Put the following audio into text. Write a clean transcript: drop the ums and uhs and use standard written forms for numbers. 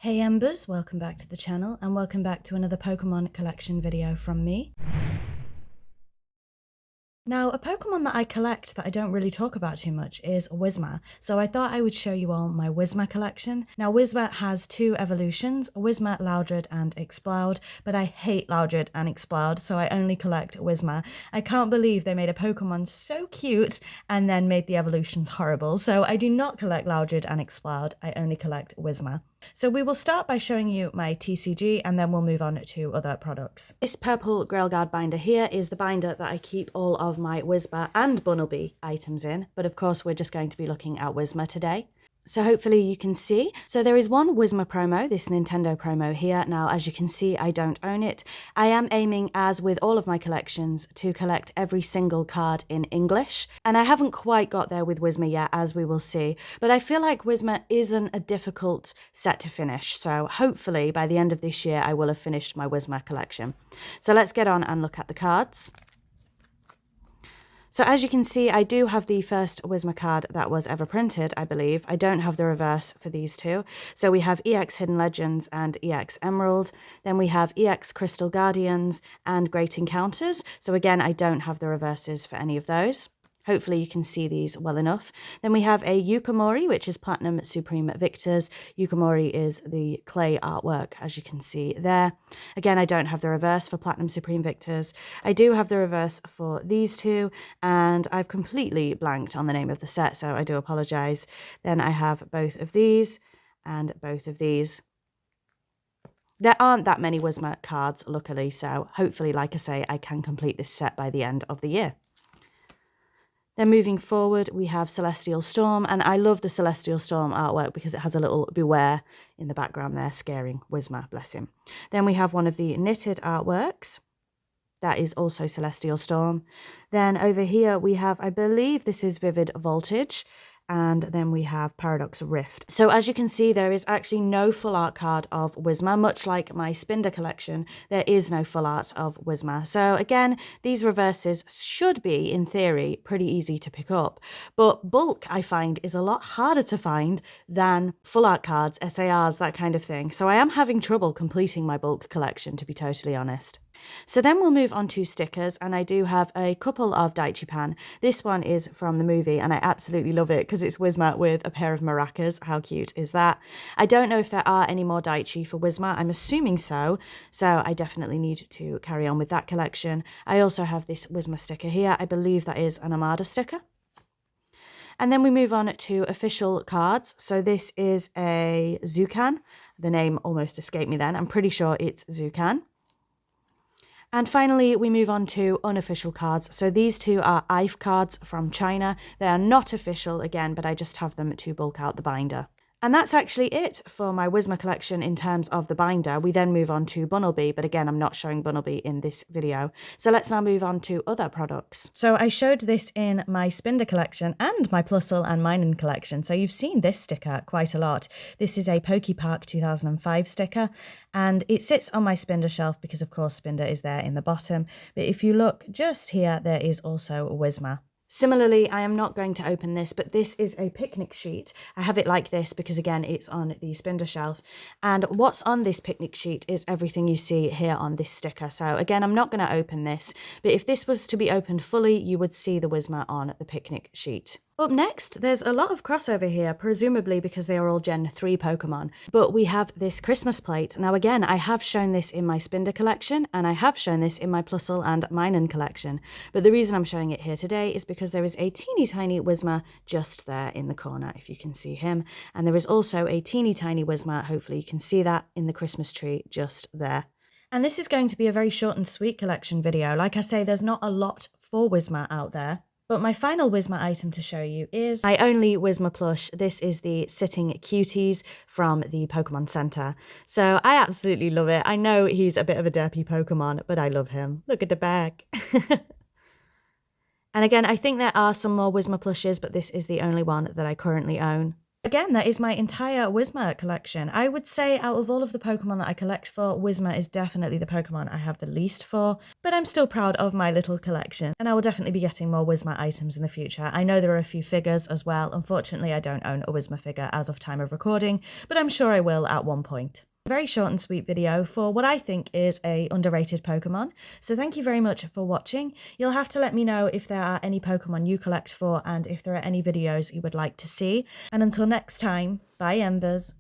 Hey Embers, welcome back to the channel and welcome back to another Pokemon collection video from me. Now, a Pokemon that I collect that I don't really talk about too much is Whismur, so I thought I would show you all my Whismur collection. Now, Whismur has two evolutions, Whismur, Loudred, and Exploud, but I hate Loudred and Exploud, so I only collect Whismur. I can't believe they made a Pokemon so cute and then made the evolutions horrible, so I do not collect Loudred and Exploud, I only collect Whismur. So we will start by showing you my TCG and then we'll move on to other products. This purple Grailguard binder here is the binder that I keep all of my Whismur and Bunnelby items in, but of course we're just going to be looking at Whismur today. So hopefully you can see. So there is one Whismur promo, this Nintendo promo here. Now, as you can see, I don't own it. I am aiming, as with all of my collections, to collect every single card in English. And I haven't quite got there with Whismur yet, as we will see. But I feel like Whismur isn't a difficult set to finish. So hopefully by the end of this year, I will have finished my Whismur collection. So let's get on and look at the cards. So as you can see, I do have the first Whismur card that was ever printed, I believe. I don't have the reverse for these two. So we have EX Hidden Legends and EX Emerald. Then we have EX Crystal Guardians and Great Encounters. So again, I don't have the reverses for any of those. Hopefully you can see these well enough. Then we have a Yukimori, which is Platinum Supreme Victors. Yukimori is the clay artwork, as you can see there. Again, I don't have the reverse for Platinum Supreme Victors. I do have the reverse for these two, and I've completely blanked on the name of the set, so I do apologise. Then I have both of these and both of these. There aren't that many Whismur cards, luckily, so hopefully, like I say, I can complete this set by the end of the year. Then moving forward, we have Celestial Storm, and I love the Celestial Storm artwork because it has a little beware in the background there, scaring Whismur, bless him. Then we have one of the knitted artworks. That is also Celestial Storm. Then over here we have, I believe this is Vivid Voltage, and then we have Paradox Rift. So as you can see, there is actually no full art card of Whismur, much like my Spinder collection, there is no full art of Whismur. So again, these reverses should be, in theory, pretty easy to pick up. But bulk, I find, is a lot harder to find than full art cards, SARs, that kind of thing. So I am having trouble completing my bulk collection, to be totally honest. So then we'll move on to stickers, and I do have a couple of Daichipan. This one is from the movie, and I absolutely love it because it's Whismur with a pair of maracas. How cute is that? I don't know if there are any more Daichi for Whismur. I'm assuming so. So I definitely need to carry on with that collection. I also have this Whismur sticker here. I believe that is an Armada sticker. And then we move on to official cards. So this is a Zukan. The name almost escaped me then. I'm pretty sure it's Zukan. And finally, we move on to unofficial cards. So these two are IF cards from China. They are not official again, but I just have them to bulk out the binder. And that's actually it for my Whismur collection in terms of the binder. We then move on to Bunnelby, but again, I'm not showing Bunnelby in this video. So let's now move on to other products. So I showed this in my Spinder collection and my Plusle and Minen collection. So you've seen this sticker quite a lot. This is a Pokepark 2005 sticker, and it sits on my Spinder shelf because, of course, Spinder is there in the bottom. But if you look just here, there is also Whismur. Similarly, I am not going to open this, but this is a picnic sheet. I have it like this because, again, it's on the Spinder shelf. And what's on this picnic sheet is everything you see here on this sticker. So, again, I'm not going to open this, but if this was to be opened fully, you would see the Whismur on the picnic sheet. Up next, there's a lot of crossover here, presumably because they are all Gen 3 Pokemon. But we have this Christmas plate. Now again, I have shown this in my Spinder collection, and I have shown this in my Plusle and Minen collection. But the reason I'm showing it here today is because there is a teeny tiny Whismur just there in the corner, if you can see him. And there is also a teeny tiny Whismur, hopefully you can see that, in the Christmas tree just there. And this is going to be a very short and sweet collection video. Like I say, there's not a lot for Whismur out there. But my final Whismur item to show you is my only Whismur plush. This is the Sitting Cuties from the Pokemon Center. So I absolutely love it. I know he's a bit of a derpy Pokemon, but I love him. Look at the bag. And again, I think there are some more Whismur plushes, but this is the only one that I currently own. Again, that is my entire Whismur collection. I would say out of all of the Pokemon that I collect for, Whismur is definitely the Pokemon I have the least for, but I'm still proud of my little collection, and I will definitely be getting more Whismur items in the future. I know there are a few figures as well. Unfortunately, I don't own a Whismur figure as of time of recording, but I'm sure I will at one point. A very short and sweet video for what I think is a underrated Pokemon. So thank you very much for watching. You'll have to let me know if there are any Pokemon you collect for and if there are any videos you would like to see. And until next time, bye Embers.